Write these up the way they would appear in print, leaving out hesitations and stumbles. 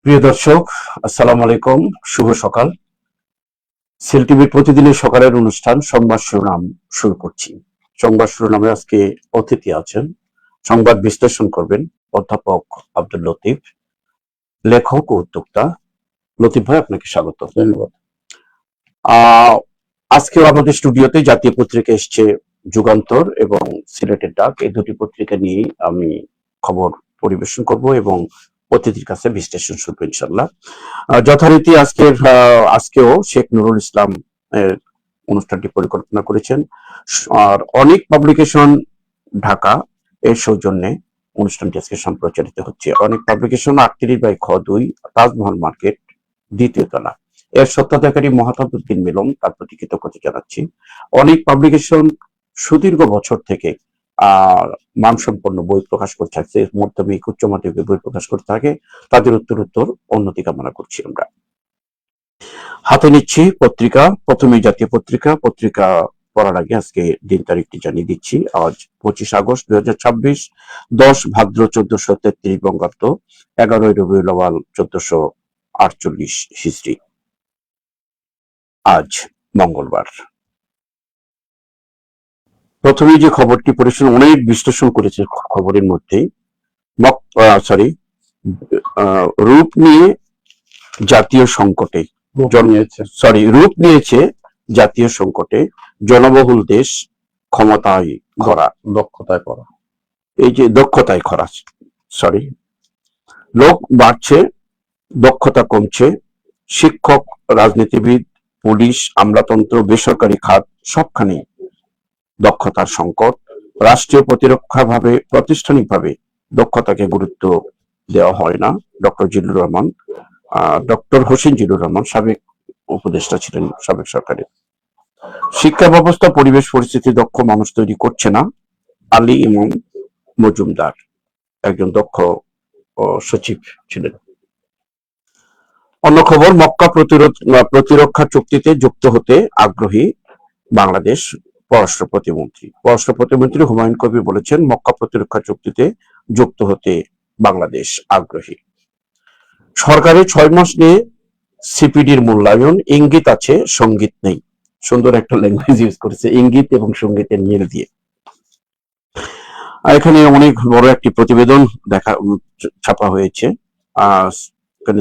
প্রিয় দর্শক, আসসালামু আলাইকুম। শুভ সকাল। সেল টিভির প্রতিদিনের সকালের অনুষ্ঠান সংবাদ শিরোনাম শুরু করছি। সংবাদ শিরোনামে আজকে অতিথি আছেন, সংবাদ বিশ্লেষণ করবেন অধ্যাপক আব্দুল লতিফ, লেখক ও উদ্যোক্তা। লতিফ ভাই, আপনাকে স্বাগত। ধন্যবাদ। আজকেও আমাদের স্টুডিওতে জাতীয় পত্রিকা এসছে যুগান্তর এবং সিলেটের ডাক, এই দুটি পত্রিকা নিয়েই আমি খবর পরিবেশন করব এবং অতিথির কাছে বিশ্লেষণ শুনবো ইনশাল্লাহ। যথারীতি আজকেও শেখ নুরুল ইসলাম অনুষ্ঠানটি পরিকল্পনা করেছেন। আর অনেক পাবলিকেশন ঢাকা এর সৌজন্যে অনুষ্ঠানটি আজকে সম্প্রচারিত হচ্ছে। অনেক পাবলিকেশন 38/2 তাজমহল মার্কেট, দ্বিতীয় তলা, এর সত্ত্বাধিকারী মহাতাজউদ্দিন মিলন, তার প্রতি কৃতজ্ঞতা জানাচ্ছি। অনেক পাবলিকেশন সুদীর্ঘ বছর থেকে মানসম্পন্ন বই প্রকাশ করতে থাকে, মাধ্যমিক উচ্চ মাধ্যমিক বই প্রকাশ করতে থাকে, তাদের উত্তর উন্নতি কামনা করছি। আমরা হাতে নিচ্ছি পত্রিকা, প্রথমে জাতীয় পত্রিকা পড়ার আগে আজকে দিন তারিখটি জানিয়ে দিচ্ছি। আজ 25 আগস্ট 2026, 10 ভাদ্র 1433 বঙ্গাব্দ, 11 রবিউল আউয়াল 1448 হিজরি। আজ মঙ্গলবার। প্রথমে যে খবরটি পড়েছেন, অনেক বিশ্লেষণ করেছে খবরের মধ্যেই। রূপ নিয়ে জাতীয় সংকটে, রূপ নিয়েছে জাতীয় সংকটে, জনবহুল দেশ ক্ষমতায় খরা, দক্ষতায় করা, এই যে দক্ষতায় খরা, লোক বাড়ছে, দক্ষতা কমছে। শিক্ষক, রাজনীতিবিদ, পুলিশ, আমলাতন্ত্র, বেসরকারি খাত সবখানেই দক্ষতার সংকট। রাষ্ট্রীয় প্রাতিষ্ঠানিকভাবে দক্ষতাকে গুরুত্ব দেওয়া হয় না। ডক্টর হোসেন জিল্লুর রহমান সাবেক উপদেষ্টা ছিলেন সাবেক সরকারের। শিক্ষা ব্যবস্থা, পরিবেশ পরিস্থিতি দক্ষ মানুষ তৈরি করছে না। আলী ইমাম মজুমদার একজন দক্ষ সচিব ছিলেন। অন্য খবর, মক্কা প্রতিরক্ষা চুক্তিতে যুক্ত হতে আগ্রহী বাংলাদেশ। পররাষ্ট্র প্রতিমন্ত্রী হুমায়ুন কবির বলেছেন, মক্কা প্রতিরক্ষা চুক্তিতে যুক্ত হতে বাংলাদেশ আগ্রহী। সরকারের 6 মাস নিয়ে সিপিডির মূল্যায়ন, ইঙ্গিত আছে সঙ্গীত নেই। সুন্দর একটা ল্যাঙ্গুয়েজ ইউজ করেছে, ইঙ্গিত এবং সঙ্গীতের মিল দিয়ে। এখানে অনেক বড় একটি প্রতিবেদন ছাপা হয়েছে।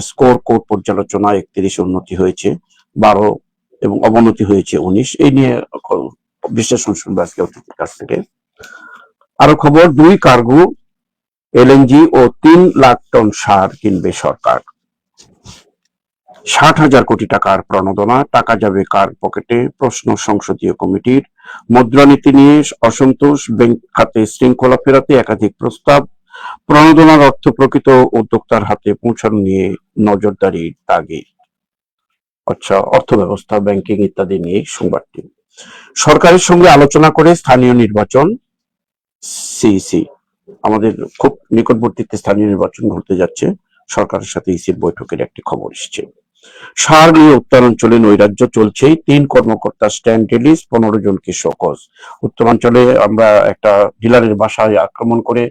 স্কোর কোড পর্যালোচনা 31 উন্নতি হয়েছে 12 এবং অবনতি হয়েছে 19। এই নিয়ে বিশ্লেষণ শুনবো আজকে অতিথির কাছ থেকে। আরো খবর, 2 কার্গো এলএনজি ও 3 লাখ টন সার কিনবে সরকার। 60,000 কোটি টাকার প্রণোদনা, টাকা যাবে কার পকেটে? প্রশ্ন সংসদীয় কমিটির। মুদ্রানীতি নিয়ে অসন্তোষ, ব্যাংক খাতে শৃঙ্খলা ফেরাতে একাধিক প্রস্তাব। প্রণোদনার অর্থ প্রকৃত উদ্যোক্তার হাতে পৌঁছানো নিয়ে নজরদারির তাগিদ। আচ্ছা, অর্থ ব্যবস্থা, ব্যাংকিং ইত্যাদি নিয়ে সংবাদটি। সরকারের সঙ্গে আলোচনা করে স্থানীয় নির্বাচন, সিইসি আমাদের খুব নিকটবর্তীতে স্থানীয় নির্বাচন ঘটতে যাচ্ছে, সরকারের সাথে ইসির বৈঠকের একটি খবর এসছে। সার নিয়ে উত্তরাঞ্চলে নৈরাজ্য চলছেই, 3 কর্মকর্তা স্ট্যান্ড রিলিজ, 15 জনকে শোকজ। উত্তরাঞ্চলে আমরা একটা ডিলারের বাসায় আক্রমণ করে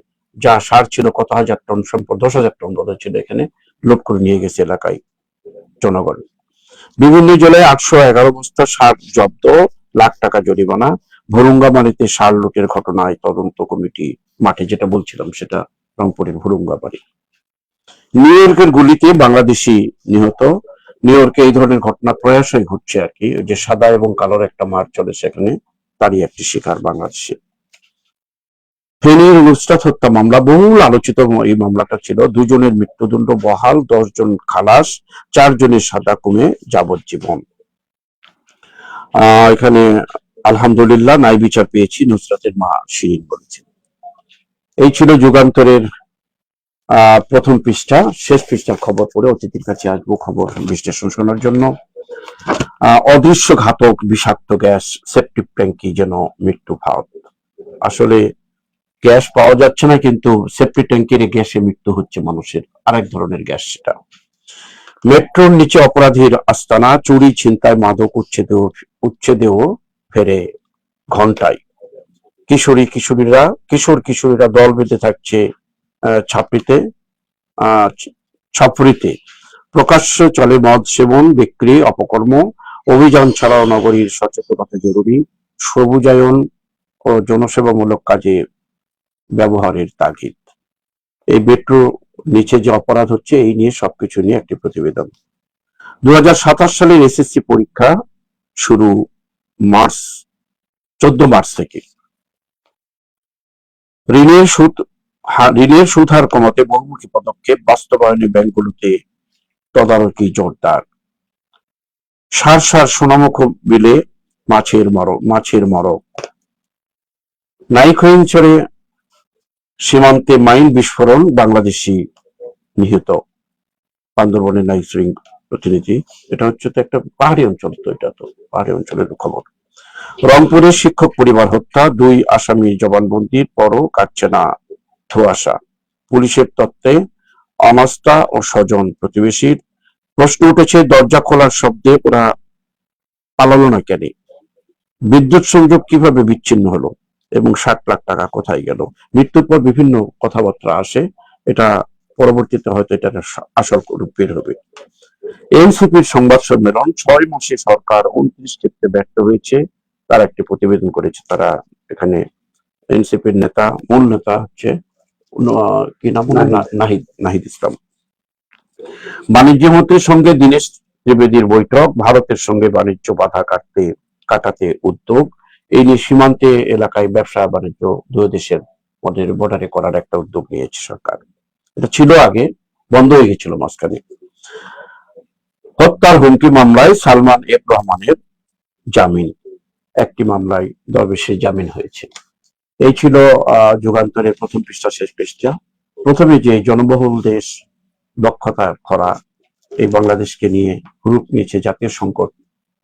যা সার ছিল, কত হাজার টন, সম্পদ 10,000 টন বোধ ছিল, এখানে লোড করে নিয়ে গেছে এলাকায় জনগণ। বিভিন্ন জেলায় 811 বস্তা সার জব্দ, লাখ টাকা জরিমানা। ভুরুঙ্গামারীতে সার লুটের ঘটনায় তদন্ত কমিটি মাঠে, যেটা বলছিলাম সেটা রংপুরের ভুরুঙ্গামারী। নিউ ইয়র্কের গুলিতে বাংলাদেশি নিহত। নিউ ইয়র্কে এই ধরনের ঘটনা প্রায়শই ঘটছে আর কি, যে সাদা এবং কালোর একটা মার চলে, সেখানে তারই একটি শিকার বাংলাদেশে। ফেনীর নুসরাত হত্যা মামলা, বহুল আলোচিত এই মামলাটা ছিল। 2 জনের মৃত্যুদণ্ড বহাল, 10 জন খালাস, 4 জনের সাজা কমে যাবজ্জীবন। এখানে আলহামদুলিল্লাহ ন্যায় বিচার পেয়েছি, নুসরাতের মা শিরিন বলেছেন। এই ছিল যুগান্তরের প্রথম পৃষ্ঠা। শেষ পৃষ্ঠার খবর পড়ে অতিথির কাছে আসবো খবর বিশ্লেষণ শোনার জন্য। অদৃশ্য ঘাতক বিষাক্ত গ্যাস, সেপটিক ট্যাঙ্কি যেন মৃত্যু ফাঁদ। আসলে গ্যাস পাওয়া যাচ্ছে না, কিন্তু সেপটিক ট্যাঙ্কির গ্যাসে মৃত্যু হচ্ছে মানুষের, আরেক ধরনের গ্যাস সেটা। মেট্রোর নিচে অপরাধীর আস্তানা, চুরি, ছিনতাই, মাদক উচ্ছেদেও ফেরে ঘন্টায়। কিশোরীরা দল বেঁধে থাকছে ছাপরিতে। প্রকাশ্যে চলে মদ সেবন, বিক্রি, অপকর্ম। অভিযান ছাড়াও নগরীর সচেতনতা জরুরি। সবুজায়ন ও জনসেবামূলক কাজে ব্যবহারের তাগিদ। এই মেট্রো নিচে যে অপরাধ হচ্ছে এই নিয়ে সবকিছু নিয়ে একটি প্রতিবেদন। 2027 সালের এসএসসি পরীক্ষা শুরু 14 মার্চ থেকে। ঋণের সুদ হার কমাতে বহুমুখী পদক্ষেপ বাস্তবায়নে ব্যাংকগুলোতে তদারকি জোরদার। সার সোনামুখ বিলে মাছের মরক। নাইখোয়েঞ্চরে সীমান্তে মাইন বিস্ফোরণ, বাংলাদেশি নিহত। বান্দরবনের নাইসরিং প্রতিনিধি। এটা হচ্ছে তো একটা পাহাড়ি অঞ্চল, তো এটা তো পাহাড়ি অঞ্চলের খবর। রংপুরে শিক্ষক পরিবার হত্যা, 2 আসামি জবানবন্দির পরও কাটছে না ধোঁয়াশা। পুলিশের তত্ত্বে অনাস্থা ও স্বজন প্রতিবেশীর। প্রশ্ন উঠেছে, দরজা খোলার শব্দে ওরা পালালো না কেন? বিদ্যুৎ সংযোগ কিভাবে বিচ্ছিন্ন হলো এবং 60 লাখ টাকা কোথায় গেল? মৃত্যুর পর বিভিন্ন কথাবার্তা আসে, এটা পরবর্তীতে হয়তো এটা আসল রূপ বের হবে। এনসিপির সংবাদ সম্মেলন, 6 মাসে সরকার 29 ক্ষেত্রে ব্যর্থ হয়েছে, তার একটি প্রতিবেদন করেছে তারা। এখানে এনসিপির মূল নেতা হচ্ছে কি নাম, নাহিদ ইসলাম। বাণিজ্য মন্ত্রীর সঙ্গে দীনেশ ত্রিবেদীর বৈঠক, ভারতের সঙ্গে বাণিজ্য বাধা কাটাতে উদ্যোগ। এই নিয়ে সীমান্তে এলাকায় ব্যবসা বাণিজ্য দুই দেশের মধ্যে বর্ডারে করার একটা উদ্যোগ নিয়েছে সরকার। এটা ছিল আগে, বন্ধ হয়ে গেছিল মাঝখানে। হত্যার হুমকি মামলায় সালমান এফ রহমানের জামিন। একটি মামলায় দরবেশের জামিন হয়েছে। এই ছিল যুগান্তরের প্রথম পৃষ্ঠা, শেষ পৃষ্ঠা। প্রথমে যে জনবহুল দেশ, দক্ষতার খরা, এই বাংলাদেশকে নিয়ে রূপ নিয়েছে জাতীয় সংকট,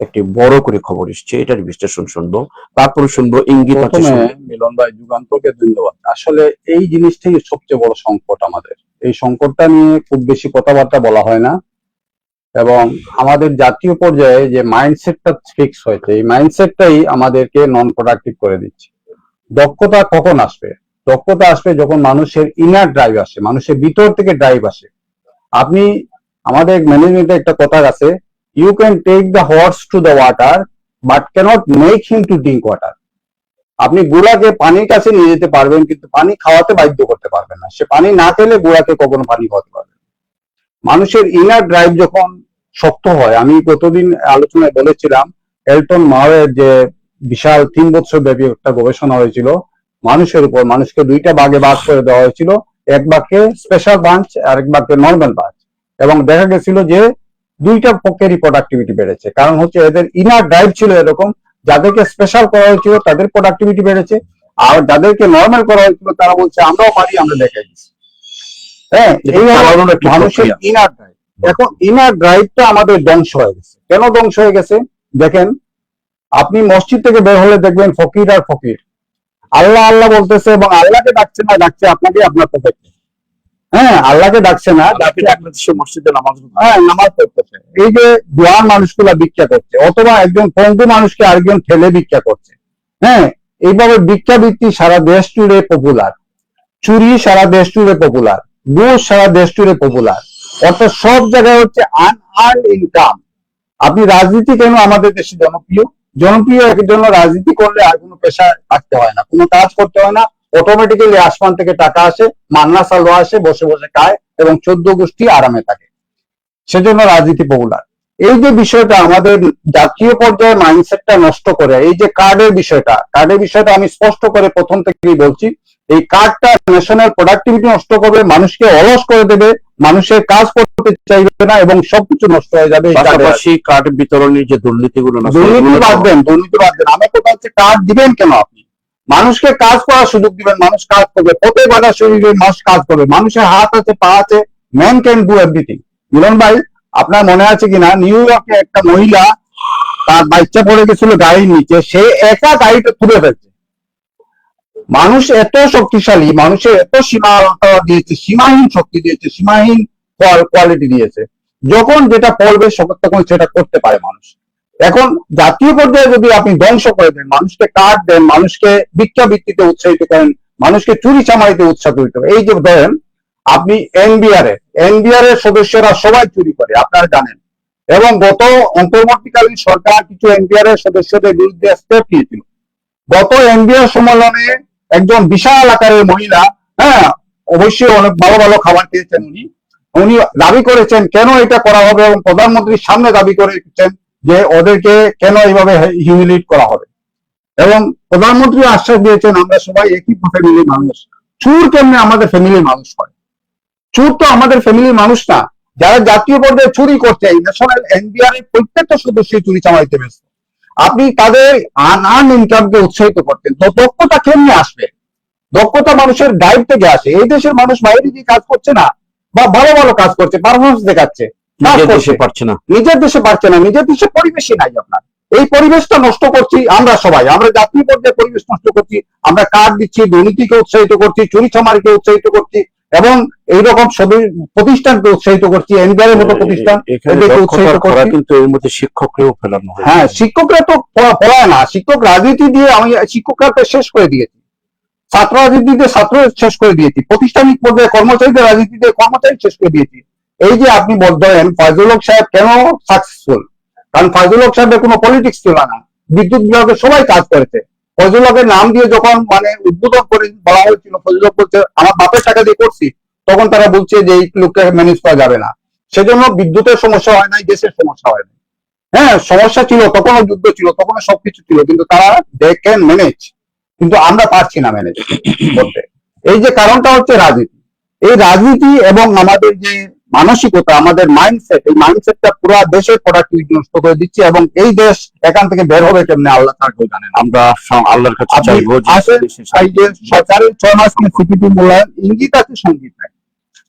একটি বড় করে খবর এসছে, এটার বিশ্লেষণ শুনবো। তারপরে শুনবো ইঙ্গিত আছে। মিলন ভাই, যুগান্তরকে ধন্যবাদ। আসলে এই জিনিসটাই সবচেয়ে বড় সংকট আমাদের। এই সংকটটা নিয়ে খুব বেশি কথাবার্তা বলা হয় না, এবং আমাদের জাতীয় পর্যায়ে যে মাইন্ডসেটটা ফিক্স হয়েছে, এই মাইন্ডসেটটাই আমাদেরকে নন প্রোডাক্টিভ করে দিচ্ছে। দক্ষতা কখন আসবে? দক্ষতা আসবে যখন মানুষের ইনার ড্রাইভ আসে, মানুষের ভিতর থেকে ড্রাইভ আসে। আপনি, আমাদের ম্যানেজমেন্টে একটা কথা আছে, you can take the horse to the water but cannot make him to drink water. আপনি গোড়াকে পানির কাছে নিয়ে যেতে পারবেন, কিন্তু পানি খাওয়াতে বাধ্য করতে পারবেন না। সে পানি না খেলে গোড়াকে কখনো পানি খাওয়াতে পারবে না। মানুষের ইনার ড্রাইভ যখন শক্ত হয়, আমি গতদিন আলোচনায় বলেছিলাম, এলটন মাওয়ের যে বিশাল 3 বছর ব্যাপী একটা গবেষণা হয়েছিল মানুষের উপর, মানুষকে 2টা ভাগে ভাগ করে দেওয়া হয়েছিল, এক ভাগকে স্পেশাল ব্রাঞ্চ আর এক ভাগকে নর্মাল ব্রাঞ্চ, এবং দেখা গেছিল যে 2টা পক্ষেরই প্রোডাক্টিভিটি বেড়েছে। কারণ হচ্ছে এদের ইনার ড্রাইভ ছিল এরকম, যাদেরকে স্পেশাল করা হয়েছিল তাদের প্রোডাক্টিভিটি বেড়েছে, আর যাদেরকে নর্মাল করা হয়েছিল তারা বলছে আমরাও পারি, আমরা দেখাই দিচ্ছি। হ্যাঁ, এই মানুষের ইনার ড্রাইভ। এখন ইনার ড্রাইভটা আমাদের ধ্বংস হয়ে গেছে। কেন ধ্বংস হয়ে গেছে? দেখেন, আপনি মসজিদ থেকে বের হলে দেখবেন ফকির আর ফকির আল্লাহ আল্লাহ বলতেছে, এবং আল্লাহকে ডাকছে না, ডাকছে আপনাকে, আপনার পকেটে। হ্যাঁ, আল্লাহকে ডাকছে না, মসজিদে নামাজ পড়তেছে। এই যে দোয়ার মানুষগুলা ভিক্ষা করছে, অথবা একজন পঙ্গু মানুষকে আরেকজন ঠেলে ভিক্ষা করছে। হ্যাঁ, এইভাবে ভিক্ষাবৃত্তি সারা দেশ জুড়ে পপুলার, চুরি সারা দেশ জুড়ে পপুলার, ঘুষ সারা দেশ জুড়ে পপুলার। অর্থাৎ সব জায়গায় হচ্ছে আনআর্নড ইনকাম। আপনি রাজনীতি কেন আমাদের দেশে জনপ্রিয়? জনপ্রিয় এর জন্য রাজনীতি করলে আর কোনো পেশা থাকতে হয় না, কোনো কাজ করতে হয় না, অটোমেটিক্যালি আসমান থেকে টাকা আসে, মান্না সালওয়া আসে, বসে বসে খায় এবং 14 গোষ্ঠী আরামে থাকে। সেজন্য রাজনীতি পপুলার। এই যে বিষয়টা আমাদের জাতীয় পর্যায়ে মাইন্ডসেটটা নষ্ট করে, এই যে কার্ডের বিষয়টা আমি স্পষ্ট করে প্রথম থেকেই বলছি, এই কার্ডটা ন্যাশনাল প্রোডাক্টিভিটি নষ্ট করবে, মানুষকে অলস করে দেবে, মানুষের কাজ করতে চাইবে না, এবং সবকিছু নষ্ট হয়ে যাবে। পাশাপাশি কার্ড বিতরণের যে দুর্নীতিগুলো, দুর্নীতি বাদ দেন। আমার কথা হচ্ছে, কার্ড দিবেন কেন? আপনি মানুষকে কাজ করার সুযোগ দিবেন, মানুষ কাজ করবে, পথে বাধা শরীরে মানুষ কাজ করবে, মানুষের হাত আছে, পা আছে, ম্যান ক্যান ডু এভরিথিং। মিলন ভাই, আপনার মনে আছে কিনা, নিউ ইয়র্কে একটা মহিলা, তার বাচ্চা পড়ে গেছিল গাড়ির নিচে, সে একা গাড়িটা তুলে ফেলছে। মানুষ এত শক্তিশালী, মানুষের এত সীমাটা দিয়েছে, সীমাহীন শক্তি দিয়েছে, সীমাহীন কোয়ালিটি দিয়েছে। যখন যেটা পড়বে তখন সেটা করতে পারে মানুষ। এখন জাতীয় পর্যায়ে যদি আপনি ধ্বংস করে দেন, মানুষকে কার্ড দেন, মানুষকে ভিক্ষাবৃত্তিতে উৎসাহিত করেন, মানুষকে চুরি চামারিতে উৎসাহিত করেন। এই যে ধরেন, আপনি এনবিআর এর সদস্যরা সবাই চুরি করে, আপনারা জানেন। এবং গত অন্তর্বর্তীকালীন সরকার কিছু এনবিআর এর সদস্যদের বিরুদ্ধে স্টেপ নিয়েছিল। গত এনবিআর সম্মেলনে একজন বিশাল আকারের মহিলা, হ্যাঁ, অবশ্যই অনেক ভালো ভালো খাবার খেয়েছেন উনি, উনি দাবি করেছেন কেন এটা করা হবে, এবং প্রধানমন্ত্রীর সামনে দাবি করেছেন যে ওদেরকে কেন এইভাবে হিউমিলিয়েট করা হবে। এবং প্রধানমন্ত্রী আশ্বাস দিয়েছেন আমরা সবাই একই ফ্যামিলির মানুষ। চুর কেমনে আমাদের ফ্যামিলির মানুষ হয়? চুর তো আমাদের ফ্যামিলির মানুষ না। যারা জাতীয় পর্যায়ে চুরি করছে, এই ন্যাশনাল এনবিআর এর প্রত্যেকটা সদস্য চুরি চামাইতে ব্যস্ত। আপনি তাদের আন ইনকামকে উৎসাহিত করতেন, তো দক্ষতা কেমনে আসবে? দক্ষতা মানুষের গাইড থেকে আসে। এই দেশের মানুষ বাইরে গিয়ে কাজ করছে না, বা ভালো ভালো কাজ করছে, পারফরমেন্স দেখাচ্ছে, নিজের দেশে পারছে না, নিজের দেশে পারছে না। নিজের দেশে পরিবেশই নাই আপনার। এই পরিবেশটা নষ্ট করছি আমরা সবাই, আমরা জাতীয় পর্যায়ে পরিবেশ নষ্ট করছি। আমরা কার্ড দিচ্ছি, দুর্নীতিকে উৎসাহিত করছি, চুরি চামারিকে উৎসাহিত করছি, এবং এইরকম প্রতিষ্ঠানকে উৎসাহিত করছি, এনবিআর এর মতো প্রতিষ্ঠান এদেরকে উৎসাহিত করছি। কিন্তু এর মধ্যে শিক্ষককেও ফেলানো হয়। হ্যাঁ, শিক্ষকরা তো পড়ায় না। শিক্ষক রাজনীতি দিয়ে আমি শিক্ষকরা শেষ করে দিয়েছি, ছাত্র রাজনীতিতে ছাত্র শেষ করে দিয়েছি, প্রতিষ্ঠানিক পর্যায়ে কর্মচারীদের রাজনীতিতে কর্মচারী শেষ করে দিয়েছি। এই যে আপনি বলতেন ফয়জুল হক সাহেব কেন সাকসেসফুল, কারণ ফয়জুল হক সাহেবের কোনো পলিটিক্স ছিল না, বিদ্যুৎ বিভাগে সবাই কাজ করেছে। ফয়জুল হকের নাম দিয়ে যখন মানে উদ্বোধন করে বলা হয়েছিল, ফয়জুল হক বলছে আমার বাপের টাকা দিয়ে করছি, তখন তারা বলছে যে এই লোককে ম্যানেজ করা যাবে না। সেজন্য বিদ্যুতের সমস্যা হয় নাই, দেশের সমস্যা হয় নাই। হ্যাঁ, সমস্যা ছিল, তখনও যুদ্ধ ছিল, তখনও সবকিছু ছিল, কিন্তু তারা দে ক্যান ম্যানেজ, কিন্তু আমরা পারছি না ম্যানেজ করতে। এই যে কারণটা হচ্ছে রাজনীতি। এই রাজনীতি এবং আমাদের যে মানসিকতা, আমাদের মাইন্ডসেট, এই মাইন্ডসেটটা পুরো দেশের প্রোডাক্টিভিটি নষ্ট করে দিচ্ছে, এবং এই দেশ এখান থেকে বের হবে কেমনে আল্লাহ তাআলা জানেন। আমরা আল্লাহর কাছে চাইবো যে এই যে সরকারের 6 মাস সিপিপি মূল্যায়ন ইঙ্গিত আছে, সঙ্গীত নাই।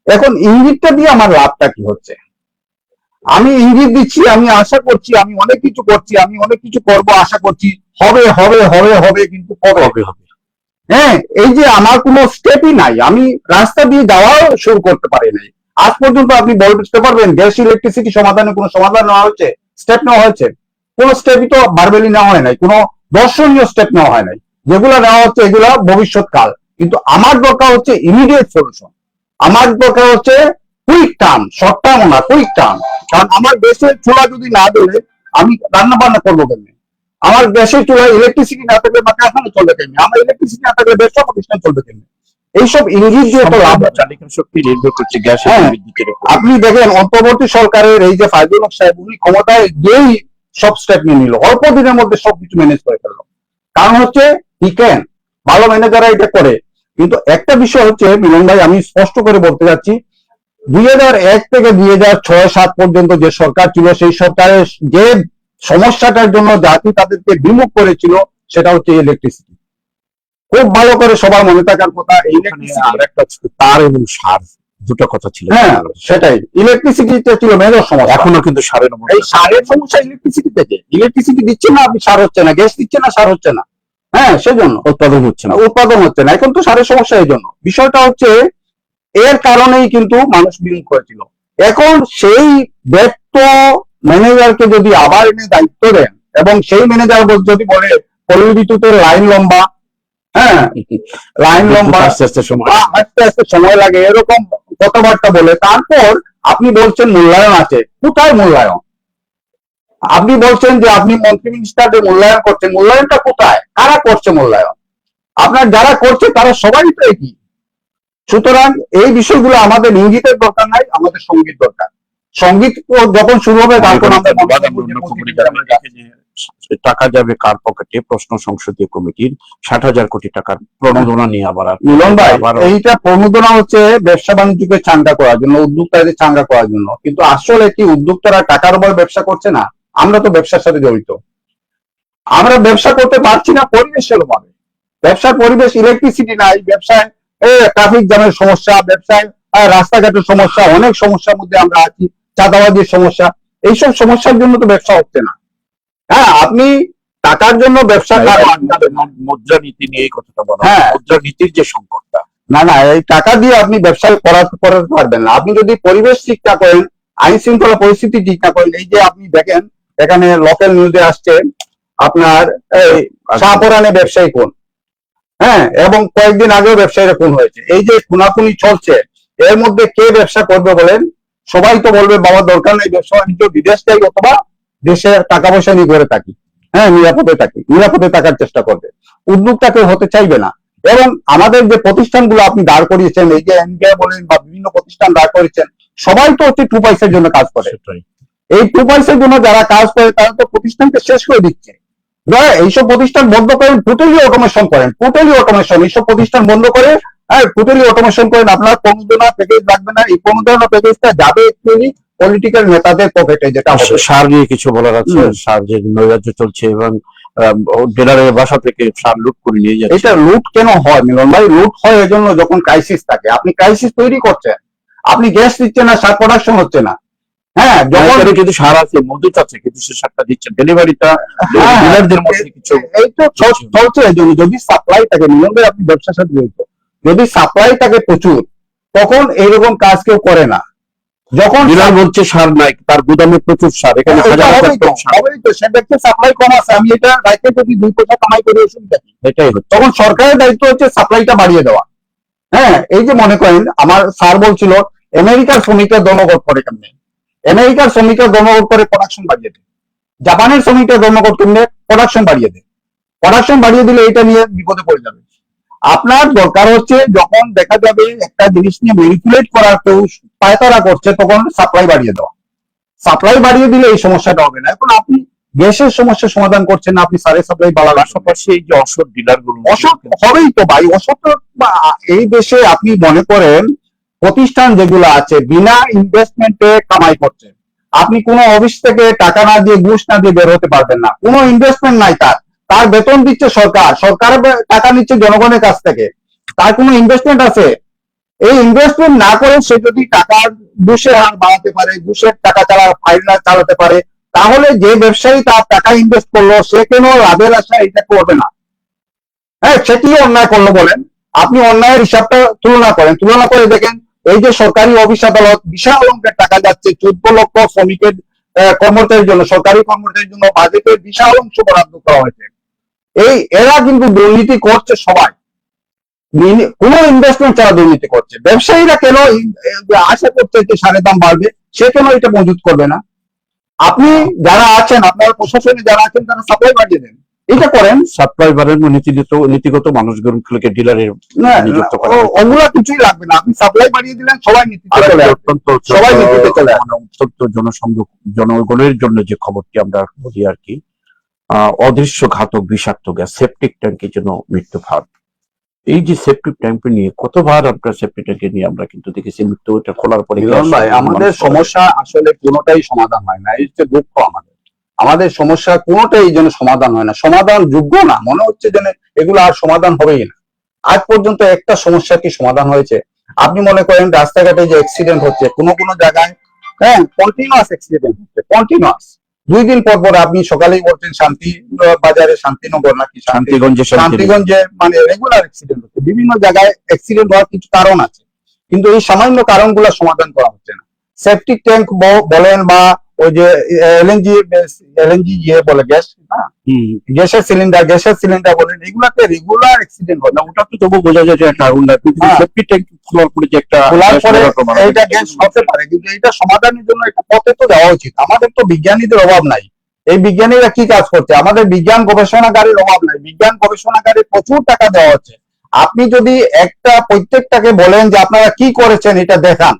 এখন ইঙ্গিতটা দিয়ে আমার লাভটা কি হচ্ছে? আমি ইঙ্গিত দিচ্ছি, আমি আশা করছি, আমি অনেক কিছু করছি, আমি অনেক কিছু করব আশা করছি, হবে হবে হবে হবে, কিন্তু কবে হবে? হ্যাঁ, এই যে আমার কোনো স্টেপই নাই, আমি রাস্তা দিয়ে যাওয়াও শুরু করতে পারি নাই আজ পর্যন্ত। আপনি বলতে পারবেন গ্যাস ইলেকট্রিসিটি সমাধানে কোনো সমাধান নেওয়া হয়েছে, স্টেপ নেওয়া হয়েছে? কোনো স্টেপই তো বারবেলি নেওয়া হয় নাই, কোনো দর্শনীয় স্টেপ নেওয়া হয় নাই। যেগুলো নেওয়া হচ্ছে এগুলা ভবিষ্যৎকাল, কিন্তু আমার দরকার হচ্ছে ইমিডিয়েট সলিউশন। আমার দরকার হচ্ছে কুইক টার্ম, শর্ট টার্ম না, কুইক টার্ম। কারণ আমার দেশের চুলা যদি না দিলে আমি রান্না বান্না করবো কেমনি? আমার দেশের চুলায় ইলেকট্রিসিটি না থাকলে বা কারখানা চলবে কেমনি? আমার ইলেকট্রিসিটি না থাকলে ব্যবসা প্রতিষ্ঠান চলবে কেমনি? এইসব ইঙ্গিত দিয়ে তো লাভ। চালিকা শক্তি নির্ভর করছে গ্যাস বিদ্যুতের উপর। আপনি দেখেন অন্তর্বর্তী সরকারের এই যে ফয়জুল হক সাহেব, উনি ক্ষমতায় গিয়েই সব স্টেপ নিয়ে নিল, অল্প দিনের মধ্যে সবকিছু ম্যানেজ করে ফেললো। কারণ হচ্ছে হি ক্যান, ভালো ম্যানেজাররা এটা করে। কিন্তু একটা বিষয় হচ্ছে মিলন ভাই, আমি স্পষ্ট করে বলতে যাচ্ছি, 2001 থেকে 2006-07 পর্যন্ত যে সরকার ছিল, সেই সরকারের যে সমস্যাটার জন্য জাতি তাদেরকে বিমুখ করেছিল, সেটা হচ্ছে ইলেকট্রিসিটি। খুব ভালো করে সবার মনে থাকার কথা, তার এবং সার দুটো কথা ছিল। হ্যাঁ, সেটাই, ইলেকট্রিসিটিটা ছিল মেজর সমস্যা। এখনো কিন্তু সারের এই সারের সমস্যা ইলেকট্রিসিটি থেকে। ইলেকট্রিসিটি দিচ্ছে না, আপনি সার হচ্ছে না, গ্যাস দিচ্ছে না, সার হচ্ছে না। হ্যাঁ, সেজন্য উৎপাদন হচ্ছে না, এখন তো সারের সমস্যা। এই জন্য বিষয়টা হচ্ছে এর কারণেই কিন্তু মানুষ বিমুখ হয়েছিল। এখন সেই ব্যর্থ ম্যানেজারকে যদি আবার এনে দায়িত্ব দেন, এবং সেই ম্যানেজার যদি বলে পল্লী বিদ্যুতের লাইন লম্বা, হ্যাঁ লাইন লম্বা, আস্তে আস্তে সময় লাগে, এরকম কথাবার্তা বলে, তারপর আপনি বলছেন মূল্যায়ন আছে। কোথায় মূল্যায়ন? আপনি বলছেন যে আপনি মন্ত্রী মিনিস্টারদের মূল্যায়ন করছেন, মূল্যায়নটা কোথায়? কারা করছে মূল্যায়ন? আপনার যারা করছে তারা সবাই তো একই। সুতরাং এই বিষয়গুলো আমাদের ইঙ্গিতের দরকার নাই, আমাদের সঙ্গীত দরকার। সঙ্গীত যখন শুরু হবে তখন আমরা টাকা যাবে কার পকেটে, প্রশ্ন সংসদীয় কমিটির 60,000 কোটি টাকার প্রণোদনা নিয়ে আবার মিলন ভাই, এইটা প্রণোদনা হচ্ছে ব্যবসা বাণিজ্যকে চাঙ্গা করার জন্য, উদ্যোক্তাদের চাঙ্গা করার জন্য। কিন্তু আসলে কি উদ্যোক্তারা টাকার উপর ব্যবসা করছে না? আমরা তো ব্যবসার সাথে জড়িত, আমরা ব্যবসা করতে পারছি না পরিবেশের অভাবে। ব্যবসার পরিবেশ, ইলেকট্রিসিটি নাই, ব্যবসায় ট্রাফিক জ্যামের সমস্যা, ব্যবসায় রাস্তাঘাটের সমস্যা, অনেক সমস্যার মধ্যে আমরা আছি, চাঁদাবাজির সমস্যা। এইসব সমস্যার জন্য তো ব্যবসা হচ্ছে না। হ্যাঁ, আপনি টাকার জন্য ব্যবসা, মুদ্রানীতি নিয়ে এই কথাটা বলা, মুদ্রানীতির যে সংকটটা, না না, এই টাকা দিয়ে আপনি ব্যবসা করাতে পারবেন না। আপনি যদি পরিবেশ ঠিক না করেন, আইন শৃঙ্খলা পরিস্থিতি ঠিক না করেন। এই যে আপনি দেখেন এখানে লোকাল নিউজে আসছে আপনার এই শাহপরানে ব্যবসায়ী খুন, হ্যাঁ, এবং কয়েকদিন আগেও ব্যবসায়ীরা খুন হয়েছে। এই যে খুনাখুনি চলছে, এর মধ্যে কে ব্যবসা করবে বলেন? সবাই তো বলবে বাবা দরকার নেই, ব্যবসা বাণিজ্য বিদেশ যাই অথবা দেশে টাকা পয়সা নিয়ে ঘরে থাকি, হ্যাঁ নিরাপদে থাকার চেষ্টা করবে। উদ্যোক্তা কেউ হতে চাইবে না। এবং আমাদের যে প্রতিষ্ঠানগুলো আপনি দাঁড় করিয়েছেন, এই যে এনবিআই বলেন বা বিভিন্ন প্রতিষ্ঠান দাঁড় করিয়েছেন, সবাই তো হচ্ছে 2 পয়সার জন্য কাজ করে। এই 2 পয়সার জন্য যারা কাজ করে তারা তো প্রতিষ্ঠানকে শেষ করে দিচ্ছে। এইসব প্রতিষ্ঠান বন্ধ করেন, টোটালি অটোমেশন করেন, এইসব প্রতিষ্ঠান বন্ধ করে টোটালি অটোমেশন করেন। আপনার প্রণোদনা প্যাকেজ লাগবে না, এই প্রণোদনা প্যাকেজটা যাবে একচুয়ালি পলিটিক্যাল নেতাদের পকেটে। যেটা সার নিয়ে কিছু বলার আছে, সার যে নৈরাজ্য চলছে এবং ডিলারের বাসা থেকে সার লুট করে নিয়ে যাচ্ছে। এটা লুট কেন হয় মিলন ভাই? লুট হয় এজন্য যখন ক্রাইসিস থাকে। আপনি ক্রাইসিস তৈরি করছেন, আপনি গ্যাস দিচ্ছেন না, সার প্রোডাকশন হচ্ছে না। হ্যাঁ, যখন কিন্তু সার আছে, মজুত আছে, কিন্তু সে সারটা দিচ্ছে ডেলিভারিটা ডিলারদের মধ্যে কিছু এই তো চলছে। এজন্য যদি সাপ্লাই থাকে মিলন ভাই, আপনি ব্যবসার সাথে জড়িত, যদি সাপ্লাই থাকে প্রচুর, তখন এইরকম কাজ কেউ করে না। যখন ডিলার বলছে সার নাই, তার গুদামে প্রচুর সার, এখানে হবেই তো, সে ব্যক্তি সাপ্লাই কম আছে, আমি এটা দায়িত্বে যদি 2 পয়সা কামাই করে অসুবিধা কি? এটাই হচ্ছে। তখন সরকারের দায়িত্ব হচ্ছে সাপ্লাইটা বাড়িয়ে দেওয়া। হ্যাঁ, এই যে মনে করেন আমার স্যার বলছিল আমেরিকার শ্রমিকের ধর্মঘট করে কেমনে, আমেরিকার শ্রমিকের ধর্মঘট করে প্রোডাকশন বাড়িয়ে দেয়, জাপানের শ্রমিকের ধর্মঘট কেমনে প্রোডাকশন বাড়িয়ে দেয়। প্রোডাকশন বাড়িয়ে দিলে এটা নিয়ে বিপদে পড়ে যাবে। আপনার দরকার হচ্ছে যখন দেখা যাবে একটা জিনিস নিয়ে ম্যানিপুলেট করার কেউ পায়তারা করছে, তখন সাপ্লাই বাড়িয়ে দেওয়া। সাপ্লাই বাড়িয়ে দিলে এই সমস্যাটা হবে না। এখন আপনি গ্যাসের সমস্যার সমাধান করছেন না, আপনি সারের সাপ্লাই বাড়াবেন। পাশাপাশি এই যে অসৎ ডিলার গুলো, অসৎ হবেই তো ভাই। অসৎ এই দেশে আপনি মনে করেন প্রতিষ্ঠান যেগুলো আছে বিনা ইনভেস্টমেন্টে কামাই করছে। আপনি কোনো অফিস থেকে টাকা না দিয়ে, ঘুষ না দিয়ে বের হতে পারবেন না। কোনো ইনভেস্টমেন্ট নাই তার বেতন দিচ্ছে সরকার, সরকার টাকা নিচ্ছে জনগণের কাছ থেকে, তার কোনো ইনভেস্টমেন্ট আছে? এই ইনভেস্টমেন্ট না করে সে যদি টাকার ঘুষের হার বাড়াতে পারে, ঘুষের টাকা ফাইল চালাতে পারে, তাহলে যে ব্যবসায়ী তার টাকা ইনভেস্ট করলো সে কেন লাভের আশা এটা করবে না? হ্যাঁ, সে কি অন্যায় করলো বলেন? আপনি অন্যায়ের হিসাবটা তুলনা করে দেখেন। এই যে সরকারি অফিস আদালত বিশাল অঙ্কের টাকা যাচ্ছে, 14 লক্ষ শ্রমিকের কর্মচারীর জন্য, সরকারি কর্মচারীর জন্য বাজেটের বিশাল অংশ বরাদ্দ করা হয়েছে। এরা কিন্তু দুর্নীতি করছে সবাই, কোন ইনভেস্টমেন্ট ছাড়া দুর্নীতি করছে। ব্যবসায়ীরা কেন আশা করছে যে সারের দাম বাড়বে, সে কেন এটা মজুত করবে না? আপনি যারা আছেন, আপনার প্রশাসনে যারা আছেন, তারা সাপ্লাই বাড়িয়ে দেন, এটা করেন। সাপ্লাই বাড়ানো নীতিগত মানুষগুলোকে ডিলারের নিযুক্ত করা, ওগুলা কিছুই লাগবে না। আপনি সাপ্লাই বাড়িয়ে দিলেন, সবাই নীতিতে চলে আসবে, সবাই নীতিতে চলে আসবে। অত্যন্ত জনগণের জন্য যে খবরটি আমরা বলি আর কি, অদৃশ্য ঘাতক বিষাক্ত গ্যাস সেপটিক ট্যাঙ্কের জন্য মৃত্যু ভার। এই যে সেপটিক ট্যাঙ্ক নিয়ে কতবার আমরা সেপটিক ট্যাঙ্কে নিয়ে আমরা কিন্তু দেখেছি মৃত্যুটা খোলার পরে। আমাদের সমস্যা আসলে কোনোটাই সমাধান হয় না, এই হচ্ছে দুঃখ। আমাদের সমস্যা কোনোটাই এই জন্য সমাধান হয় না, সমাধান যোগ্য না। মনে হচ্ছে যেন এগুলো আর সমাধান হবেই না। আজ পর্যন্ত একটা সমস্যা কি সমাধান হয়েছে? আপনি মনে করেন রাস্তাঘাটে যে অ্যাক্সিডেন্ট হচ্ছে, কোনো জায়গায় হ্যাঁ কন্টিনিউয়াস অ্যাক্সিডেন্ট হচ্ছে, কন্টিনিউয়াস 2 দিন পর পর। আপনি সকালেই বলছেন শান্তি বাজারে, শান্তিনগর নাকি শান্তিগঞ্জে মানে রেগুলার অ্যাক্সিডেন্ট হচ্ছে। বিভিন্ন জায়গায় অ্যাক্সিডেন্ট হওয়ার কিছু কারণ আছে, কিন্তু এই সামান্য কারণগুলো সমাধান করা হচ্ছে না। সেপটিক ট্যাঙ্ক বলেন বা ওই যে এলএনজি বলে গ্যাস, গ্যাসের সিলিন্ডার বলেন, এগুলাতে রেগুলার অ্যাক্সিডেন্ট হয় না। ওটা তো তবু বোঝা যায় যে একটা সেপটিক ট্যাঙ্ক খোলার পরে যে একটা এটা গ্যাস হতে পারে, কিন্তু এটা সমাধানের জন্য একটা পথে তো দেওয়া উচিত। আমাদের তো বিজ্ঞানীদের অভাব নাই। এই বিজ্ঞানীরা কি কাজ করছে? আমাদের বিজ্ঞান গবেষণাগারের অভাব নাই, বিজ্ঞান গবেষণাগারে প্রচুর টাকা দেওয়া হচ্ছে। আপনি যদি প্রত্যেকটাকে বলেন যে আপনারা কি করেছেন এটা দেখান,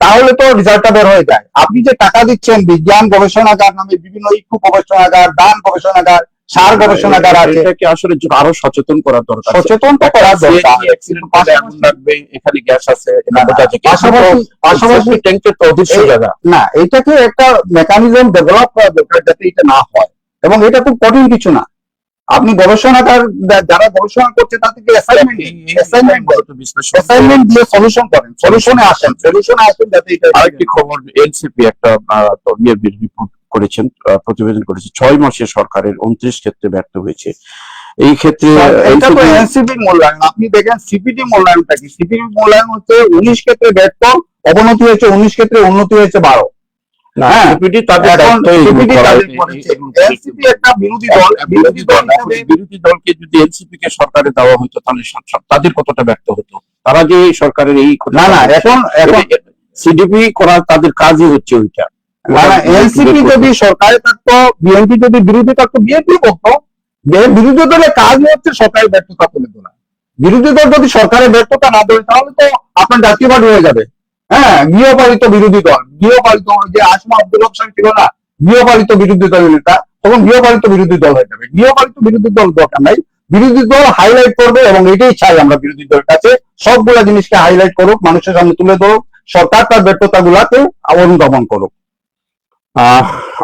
তাহলে তো রেজাল্টটা বের হয়ে যায়। আপনি যে টাকা দিচ্ছেন বিজ্ঞান গবেষণাগার নামে, বিভিন্ন ইকো গবেষণাগার, ধান গবেষণাগার, সার গবেষণাগার আছে, এটাকে আসলে আরো সচেতন করা দরকার। সচেতন তো করা দরকার। এখানে গ্যাস আছে, পাশাপাশি ট্যাঙ্কের তো অদৃশ্য জায়গা না, এটাকে একটা মেকানিজম ডেভেলপ করা দরকার যাতে এটা না হয়। এবং এটা খুব কঠিন কিছু না। আপনি গবেষণাগার যারা গবেষণা করছে তাদেরকে অ্যাসাইনমেন্ট দিয়ে সলিউশন করেন, সলিউশনে আসেন যাতে এটা। আরেকটি খবর, এনসিপি একটা রিপোর্ট করেছেন, প্রতিবেদন করেছে, 6 মাসে সরকারের 29 ক্ষেত্রে ব্যর্থ হয়েছে। এই ক্ষেত্রে এটা তো এনসিপি মূল্যায়ন। আপনি দেখেন সিপিটি মূল্যায়নটা কি? সিপিটি মূল্যায়ন হচ্ছে 19 ক্ষেত্রে ব্যর্থ, অবনতি হয়েছে 19 ক্ষেত্রে, উন্নতি হয়েছে 12। বিরোধী দলকে যদি এনসিপি কে সরকারে দেওয়া হতো তাহলে তাদের কতটা ব্যর্থ হতো। তারা যে সরকারের এই না না এখন সিডিপি করা তাদের কাজই হচ্ছে ওইটা। না না, এনসিপি যদি সরকারে থাকতো, বিএনপি যদি বিরোধী থাকতো, বিএনপি করতো। বিরোধী দলের কাজ হচ্ছে সরকারের ব্যর্থতা তুলে ধরা। বিরোধী দল যদি সরকারের ব্যর্থতা না ধরে তাহলে তো আপনার জাতীয়বাদী হয়ে যাবে। হ্যাঁ, গৃহপালিত বিরোধী দল, গৃহপালিত, যে আসমা আব্দুল হক সাহেব ছিল না গৃহপালিত বিরোধী দলের নেতা, তখন গৃহপালিত বিরোধী দল হয়ে যাবে। গৃহপালিত বিরোধী দল দরকার নাই, বিরোধী দল হাইলাইট করবে, এবং এটাই চাই আমরা বিরোধী দলের কাছে, সবগুলা জিনিসকে হাইলাইট করুক, মানুষের সামনে তুলে ধরুক, সরকার তার ব্যর্থতা গুলাকে অনুধাবন করুক।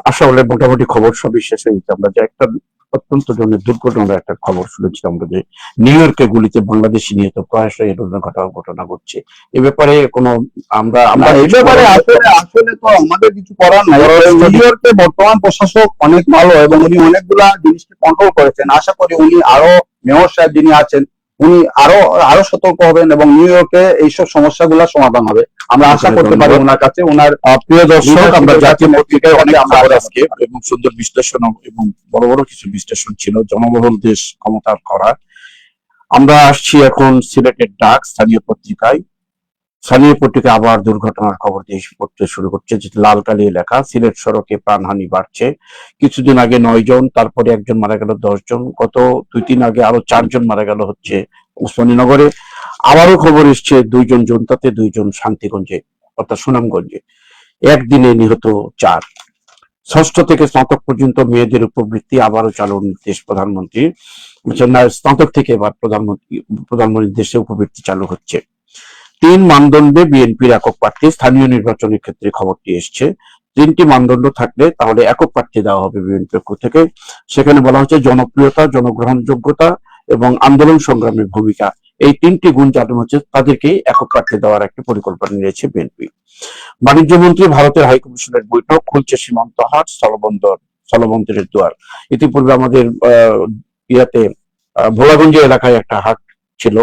আসলে মোটামুটি খবর সবই শেষ হয়েছে। আমরা যে একটা অত্যন্ত জনের দুর্ঘটনার একটা খবর শুনেছিলাম যে নিউ ইয়র্কে গুলিতে বাংলাদেশি নিহত, প্রায়শই এই ধরনের ঘটনা ঘটছে। এ ব্যাপারে কোনো আমরা এই ব্যাপারে আসলে তো আমাদের কিছু করার নাই। নিউ ইয়র্কে বর্তমান প্রশাসক অনেক ভালো এবং উনি অনেকগুলা জিনিসকে কন্ট্রোল করেছেন। আশা করি উনি আরো, মেয়র সাহেব যিনি আছেন উনি আরো সতর্ক হবেন এবং নিউ ইয়র্কে এইসব সমস্যাগুলো সমাধান হবে, আমরা আশা করতে পারি ওনার কাছে। ওনার প্রিয় দর্শক, আমরা জাতীয় পত্রিকায় অনেক খবর আজকে এবং সুন্দর বিশ্লেষণ এবং বড় বড় কিছু বিশ্লেষণ ছিল জনবহুল দেশ ক্ষমতার করা। আমরা আসছি এখন সিলেটের ডাক স্থানীয় পত্রিকায়। স্থানীয় পত্রিকা আবার দুর্ঘটনার খবর দিয়ে পড়তে শুরু করছে, যে লালকালি এলাকা, সিলেট সড়কে প্রাণহানি বাড়ছে। কিছুদিন আগে 9 জন, তারপরে একজন মারা গেল, 10 জন, গত 2-3 আগে আরো 4 জন মারা গেল হচ্ছে ওসমানীনগরে। আবারও খবর এসছে 2 জন জনতাতে, 2 জন শান্তিগঞ্জে অর্থাৎ সুনামগঞ্জে। একদিনে নিহত 4। ষষ্ঠ থেকে স্নাতক পর্যন্ত মেয়েদের উপবৃত্তি আবারও চালুর নির্দেশ প্রধানমন্ত্রীর। স্নাতক থেকে এবার প্রধানমন্ত্রীর নির্দেশে উপবৃত্তি চালু হচ্ছে। 3 মানদণ্ডে বিএনপির একক প্রার্থী, স্থানীয় নির্বাচনের ক্ষেত্রে খবরটি এসছে। 3টি মানদণ্ড থাকলে তাহলে একক প্রার্থী দেওয়া হবে বিএনপির পক্ষ থেকে। সেখানে বলা হচ্ছে জনপ্রিয়তা, জনগ্রহণযোগ্যতা এবং আন্দোলন সংগ্রামের ভূমিকা, এই 3টি গুণ যাদের হচ্ছে তাদেরকেই একক প্রার্থী দেওয়ার একটা পরিকল্পনা নিয়েছে বিএনপি। বাণিজ্য মন্ত্রী ভারতের হাইকমিশনের বৈঠক, খুলছে সীমান্ত হাট, স্থলবন্দরের দুয়ার। ইতিপূর্বে আমাদের ইয়াতে ভোলাগঞ্জ এলাকায় একটা হাট ছিল,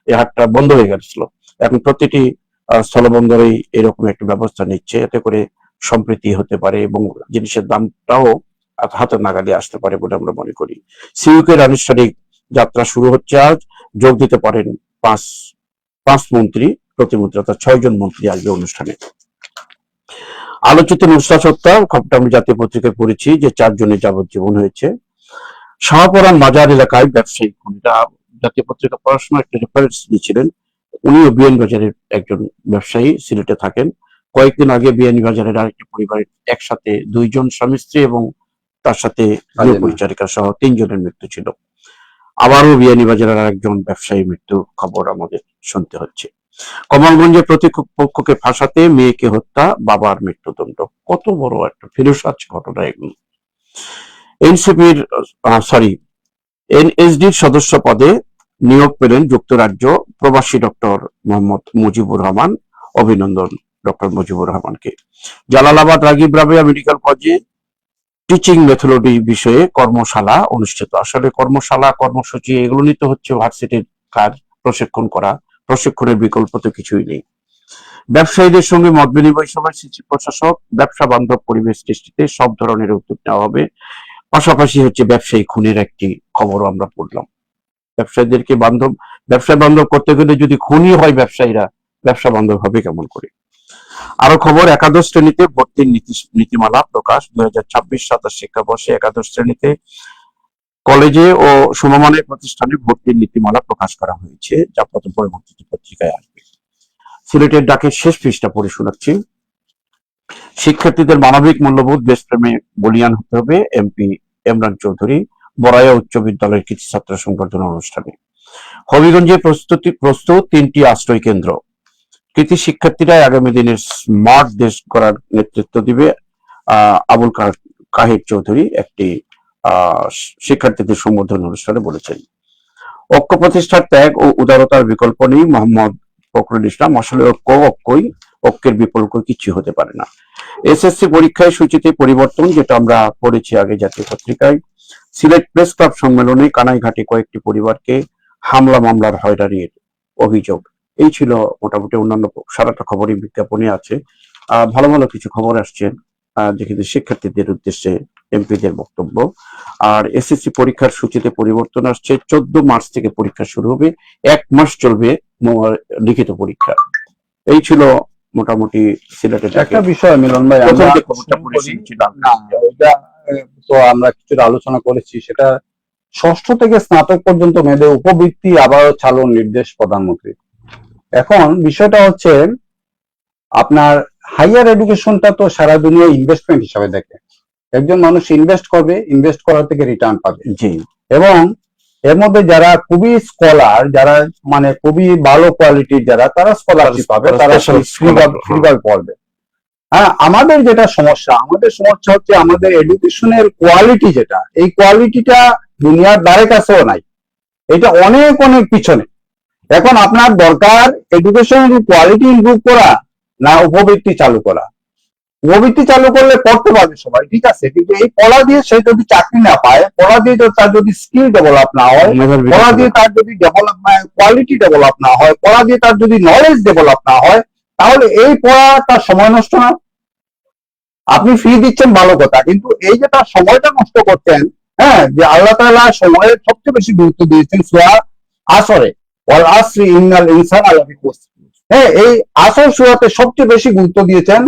এই হাটটা বন্ধ হয়ে গেছিল। এখন প্রতিটি স্থলবন্দরেই এরকম একটা ব্যবস্থা নিচ্ছে, এতে করে সম্প্রীতি হতে পারে এবং জিনিসের দামটাও হাতের নাগালে আসতে পারে বলে আমরা মনে করি। সিইউকের আনুষ্ঠানিক যাত্রা শুরু হচ্ছে আজ। যোগ দিতে পারেন 5 মন্ত্রী, প্রতিমন্ত্রী অর্থাৎ 6 জন মন্ত্রী আসবে অনুষ্ঠানে। আলোচিত নুসরাত হত্যা খবরটা আমি জাতীয় পত্রিকায় পড়েছি যে 4 জনের যাবজ্জীবন হয়েছে। শাহপরান মাজার এলাকায় ব্যবসায়ী খুনিরা, জাতীয় পত্রিকা পড়াশোনা একটা রেফারেন্স দিয়েছিলেন, উনিও বিয়ানীবাজারের একজন ব্যবসায়ী, সিলেটে থাকেন। কয়েকদিন আগে বিয়ানীবাজারের আরেকটি পরিবারের একসাথে 2 জন স্বামী স্ত্রী এবং তার সাথে গৃহ পরিচারিকা সহ 3 জনের মৃত্যু ছিল। আবারও বিয়ানীবাজারের আরেকজন ব্যবসায়ী মৃত্যু খবর আমাদের শুনতে হচ্ছে। কমলগঞ্জে প্রতিপক্ষকে ফাঁসাতে মেয়েকে হত্যা, বাবার মৃত্যুদণ্ড। কত বড় একটা ফিরোসাজ ঘটনা এগুলো। এনসিপির এনএসডির সদস্য পদে নিয়োগ পেলেন যুক্তরাজ্য প্রবাসী ডক্টর মোহাম্মদ মুজিবুর রহমান। অভিনন্দন ডক্টর মুজিবুর রহমানকে। জালালাবাদ রাগিব রাবেয়া মেডিকেল কলেজে টিচিং মেথোডি বিষয়ে কর্মশালা অনুষ্ঠিত। আসলে কর্মশালা, কর্মসূচি এগুলো নিতে হচ্ছে ভার্সিটির কাজ, প্রশিক্ষণ করা, প্রশিক্ষণের বিকল্প তো কিছুই নেই। ব্যবসায়ীদের সঙ্গে মত বিনিময় সভায় সিটি প্রশাসক, ব্যবসা বান্ধব পরিবেশ সৃষ্টিতে সব ধরনের উদ্যোগ নেওয়া হবে। পাশাপাশি হচ্ছে ব্যবসায়ী খুনের একটি খবরও আমরা পড়লাম। ব্যবসায়ীদেরকে ব্যবসা বান্ধব করতে গেলে যদি খুনি হয় ব্যবসায়ীরা, ব্যবসা বান্ধব হবে কেমন করে? আরো খবর, একাদশ শ্রেণীতে ভর্তির নীতিমালা প্রকাশ। 2026-27 শিক্ষাবর্ষে একাদশ শ্রেণীতে কলেজে ও সমমানের প্রতিষ্ঠানে ভর্তির নীতিমালা প্রকাশ করা হয়েছে, যা পরবর্তীতে পত্রিকায় আসবে। সিলেটের ডাকের শেষ পৃষ্ঠা পড়ে শোনাচ্ছি। শিক্ষার্থীদের মানবিক মূল্যবোধ, দেশপ্রেমে বলিয়ান হতে হবে, এমপি ইমরান চৌধুরী বড়াইয়া উচ্চ বিদ্যালয়ের কৃতি ছাত্র সংবর্ধনা অনুষ্ঠানে। হবিগঞ্জে প্রস্তুত 3টি আশ্রয় কেন্দ্র। কৃতি শিক্ষার্থীরা আগামী দিনের স্মার্ট দেশ গড়ার নেতৃত্ব দিবে, আবুল কাহির চৌধুরী একটি শিক্ষার্থীদের সম্বর্ধনা অনুষ্ঠানে বলেছেন। ঐক্য প্রতিষ্ঠার ত্যাগ ও উদারতার বিকল্প নেই, মোহাম্মদ ফখরুল ইসলাম। আসলে ঐক্যের বিকল্প কিছু হতে পারে না। এসএসসি পরীক্ষায় সূচিতে পরিবর্তন, যেটা আমরা পড়েছি আগে জাতীয় পত্রিকায়। সিলেট প্রেস ক্লাব সম্মেলনে কানাইঘাটে কয়েকটি পরিবারকে হামলা মামলার হয়রানির অভিযোগ। এই ছিল মোটামুটি, অন্যান্য সারাটা খবরই বিজ্ঞাপনে আছে। ভালো ভালো কিছু খবর আসছে, যেখানে শিক্ষার্থীদের উদ্দেশ্যে এমপিদের বক্তব্য। আর এসএসসি পরীক্ষার সূচিতে পরিবর্তন আসছে। 14 মার্চ থেকে পরীক্ষা শুরু হবে, 1 মাস চলবে লিখিত পরীক্ষা। এই ছিল মোটামুটি সিলেটের একটা বিষয় মিলন ভাই, প্রথম আমরা যে খবরটা পড়েছিলাম। না ওইটা তো আমরা কিছুটা আলোচনা করেছি, সেটা ষষ্ঠ থেকে স্নাতক পর্যন্ত মেয়েদের উপবৃত্তি আবারও চালুর নির্দেশ প্রধানমন্ত্রী। এখন বিষয়টা হচ্ছে আপনার হাইয়ার এডুকেশনটা তো সারা দুনিয়া ইনভেস্টমেন্ট হিসাবে দেখে। একজন মানুষ ইনভেস্ট করবে, ইনভেস্ট করার থেকে রিটার্ন পাবে। জি। এবং এর মধ্যে যারা খুবই স্কলার, যারা মানে খুবই ভালো কোয়ালিটির যারা, তারা স্কলারশিপ পাবে, তারা ফ্রিভাবে পড়বে। হ্যাঁ, আমাদের যেটা সমস্যা, আমাদের সমস্যা হচ্ছে আমাদের এডুকেশনের কোয়ালিটি, যেটা এই কোয়ালিটিটা দুনিয়ার দ্বারে কাছেও নাই, এটা অনেক অনেক পিছনে। এখন আপনার দরকার এডুকেশনের কোয়ালিটি ইমপ্রুভ করা না উপবৃত্তি চালু করা? উপবৃত্তি চালু করলে পড়তে পারবে সবাই, ঠিক আছে, কিন্তু এই পড়া দিয়ে সে যদি চাকরি না পায়, পড়া দিয়ে তার যদি স্কিল ডেভেলপ না হয়, পড়া দিয়ে তার যদি কোয়ালিটি ডেভেলপ না হয়, পড়া দিয়ে তার যদি নলেজ ডেভেলপ না হয়, তাহলে এই পড়া তার সময় নষ্ট না। আপনি ফি দিচ্ছেন ভালো কথা, কিন্তু এই যে তার সময়টা নষ্ট করতেন, হ্যাঁ, যে আল্লাহ তাআলা সময়ের সবচেয়ে বেশি গুরুত্ব দিয়েছেন সূরা আসরে, ওয়াল আসরি ইন্নাল ইনসানা লাফি খুসর। হ্যাঁ, এই আসর সূরাতে সবচেয়ে বেশি গুরুত্ব দিয়েছেন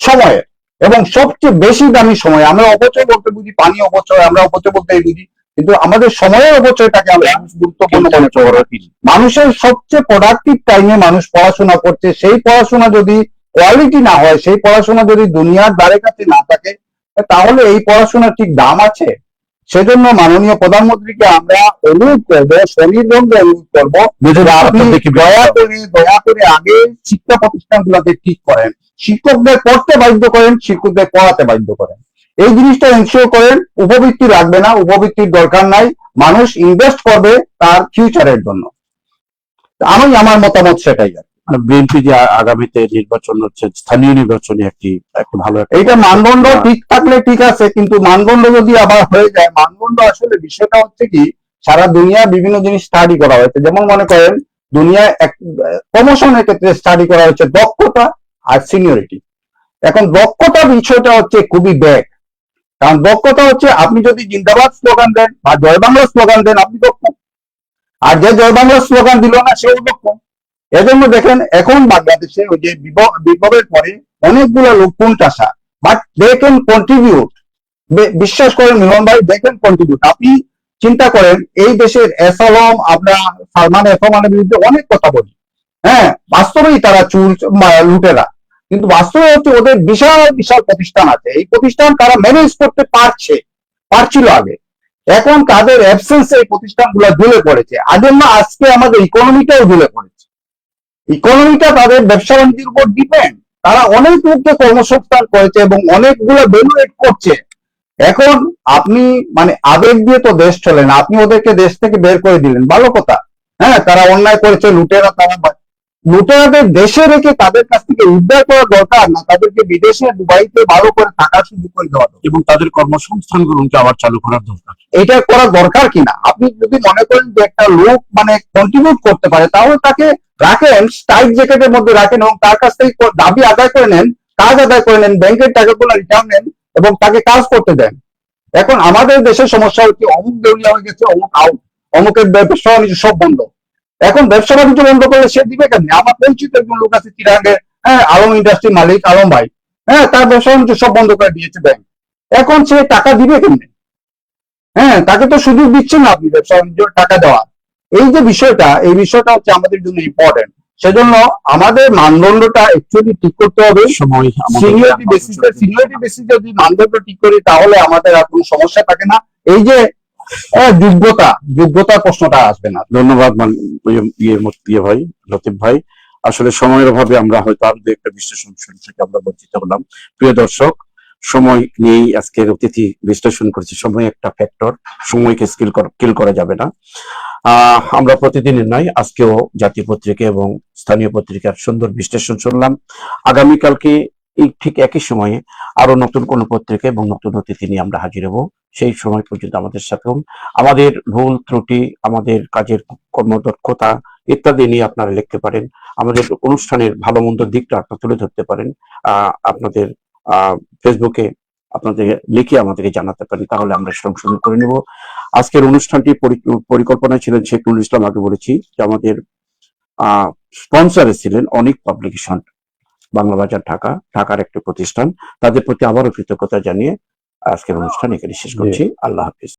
সময়ের, এবং সবচেয়ে বেশি দামি সময়। আমরা অপচয় বলতে বুঝি পানি অপচয়, আমরা অপচয় বলতে বুঝি, কিন্তু আমাদের সময়ের অপচয়টাকে আমরা গুরুত্বপূর্ণ মনে করি। মানুষের সবচেয়ে প্রোডাক্টিভ টাইমে মানুষ পড়াশোনা করছে, সেই পড়াশোনা যদি কোয়ালিটি না হয়, সেই পড়াশোনা যদি দুনিয়ার দ্বারে কাছে না থাকে, তাহলে এই পড়াশোনার ঠিক দাম আছে? সেজন্য মাননীয় প্রধানমন্ত্রীকে আমরা অনুরোধ করবো, সনির্বন্ধে অনুরোধ করবো, আপনি দয়া করে আগে শিক্ষা প্রতিষ্ঠানগুলোকে ঠিক করেন, শিক্ষকদের পড়তে বাধ্য করেন, শিক্ষকদের পড়াতে বাধ্য করেন, এই জিনিসটা এনশিওর করেন। উপবৃত্তি রাখবে না, উপবৃত্তির দরকার নাই, মানুষ ইনভেস্ট করবে তার ফিউচারের জন্য। আমার মতামত সেটাই। বিএনপি যে আগামীতে নির্বাচন হচ্ছে, স্থানীয় নির্বাচনে একটা ভালো এইটা মানদণ্ড ঠিক থাকলে ঠিক আছে, কিন্তু মানদণ্ড যদি আবার হয়ে যায়, মানদণ্ড আসলে বিষয়টা হচ্ছে কি, সারা দুনিয়া বিভিন্ন জিনিস স্টাডি করা হয়েছে, যেমন মনে করেন দুনিয়ায় প্রমোশনের ক্ষেত্রে স্টাডি করা হচ্ছে দক্ষতা আর সিনিয়রিটি। এখন দক্ষতা বিষয়টা হচ্ছে খুবই ব্যাক, কারণ দক্ষতা হচ্ছে আপনি যদি জিন্দাবাদ স্লোগান দেন বা জয় বাংলা স্লোগান দেন, আপনি দক্ষ, আর যে জয় বাংলা স্লোগান দিল না সেও দক্ষ। এজন্য দেখেন এখন বাংলাদেশে ওই যে বিপ্লবের পরে অনেকগুলো লোক কোণঠাসা, বাট দে ক্যান কন্ট্রিবিউট। বিশ্বাস করেন মিলন ভাই, দে ক্যান কন্ট্রিবিউট। আপনি চিন্তা করেন এই দেশের এসলম, আমরা সালমান এফরমানের বিরুদ্ধে অনেক কথা বলি, হ্যাঁ, বাস্তবেই তারা চুর লুটেরা, কিন্তু বাস্তবে হচ্ছে ওদের বিশাল বিশাল প্রতিষ্ঠান আছে, এই প্রতিষ্ঠান তারা ম্যানেজ করতে পারছিল আগে, এখন তাদের অ্যাবসেন্সে এই প্রতিষ্ঠানগুলো ঝুলে পড়েছে। আজন্য আজকে আমাদের ইকোনমিটাও ঝুলে পড়েছে, ইকোনমিটা তাদের ব্যবসা বাণিজ্যের উপর ডিপেন্ড। তারা অনেক লোককে কর্মসংস্থান করেছে এবং অনেকগুলো ভ্যালু এড করছে। এখন আপনি মানে আবেগ দিয়ে তো দেশ চলে না, আপনি ওদেরকে দেশ থেকে বের করে দিলেন, ভালো কথা, হ্যাঁ, তারা অন্যায় করেছে, লুটেরা, তারা লুটেরাদের দেশে রেখে তাদের কাছ থেকে উদ্ধার করা দরকার না, তাদেরকে বিদেশে দুবাইতে ভালো করে থাকার সুযোগ করে দেওয়া দরকার, এবং তাদের কর্মসংস্থানগুলোকে আবার চালু করার দরকার। এটা করা দরকার কিনা? আপনি যদি মনে করেন যে একটা লোক মানে কন্ট্রিবিউট করতে পারে, তাহলে তাকে রাখেন, স্ট্রাইক জ্যাকেটের মধ্যে রাখেন এবং তার কাছ থেকে দাবি আদায় করে নেন, কাজ আদায় করে নেন, ব্যাংকের টাকাগুলো রিটার্ন নেন এবং তাকে কাজ করতে দেন। এখন আমাদের দেশের সমস্যা হচ্ছে অমুক দেউলিয়া হয়ে গেছে, অমুক আউট, অমুকের ব্যবসা বাণিজ্য সব বন্ধ। এখন ব্যবসা বাণিজ্য বন্ধ করলে সে দিবে কেমনি? আমার পরিচিত একজন লোক আছে চিরাঙ্গে, হ্যাঁ, আলম ইন্ডাস্ট্রি মালিক আলম ভাই, হ্যাঁ, তার ব্যবসা বাণিজ্য সব বন্ধ করে দিয়েছে ব্যাংক, এখন সে টাকা দিবে কেমনি? হ্যাঁ, তাকে তো সুযোগ দিচ্ছেন না আপনি ব্যবসা বাণিজ্য টাকা দেওয়া। এই যে বিষয়টা, এই বিষয়টা হচ্ছে আমাদের জন্য ইম্পর্টেন্ট। সেজন্য আমাদের মানদণ্ডটা অ্যাকচুয়ালি ঠিক করতে হবে, সিনিয়রিটি বেসিসে যদি মানদণ্ড ঠিক করি তাহলে আমাদের আর কোনো সমস্যা থাকে না। এই যে যোগ্যতার প্রশ্নটা আসবে না। ধন্যবাদ ভাই, লতিফ ভাই। আসলে সময়ের অভাবে আমরা হয়তো আরো একটা বিশ্লেষণ থেকে আমরা বঞ্চিত হলাম। প্রিয় দর্শক, সময় নিয়েই আজকের অতিথি বিশ্লেষণ করেছি। সময় একটা ফ্যাক্টর, সময়কে কিল করা যাবে না। আমরা প্রতিদিনের নয়, আজকেও জাতীয় পত্রিকা এবং স্থানীয় পত্রিকার সুন্দর বিশ্লেষণ শুনলাম। আগামীকালকে এই ঠিক একই সময়ে আরো নতুন কোন পত্রিকা এবং নতুন অতিথি নিয়ে আমরা হাজির হব। সেই সময় পর্যন্ত আমাদের সাথে আমাদের ভুল ত্রুটি, আমাদের কাজের কর্মদক্ষতা ইত্যাদি নিয়ে আপনারা লিখতে পারেন। আমাদের অনুষ্ঠানের ভালো মন্দ দিকটা আপনারা তুলে ধরতে পারেন। আপনাদের ফেসবুকে আপনাদের লিখে আমাদেরকে জানাতে পারেন, তাহলে আমরা সংশোধন করে নেব। আজকের অনুষ্ঠানটি পরিকল্পনায় ছিলেন শেখুল ইসলাম। আগে বলেছি যে আমাদের স্পন্সরে ছিলেন অনেক পাবলিকেশন, বাংলা বাজার ঢাকা, ঢাকার একটি প্রতিষ্ঠান। তাদের প্রতি আবারও কৃতজ্ঞতা জানিয়ে আজকের অনুষ্ঠান এখানে শেষ করছি। আল্লাহ হাফিজ।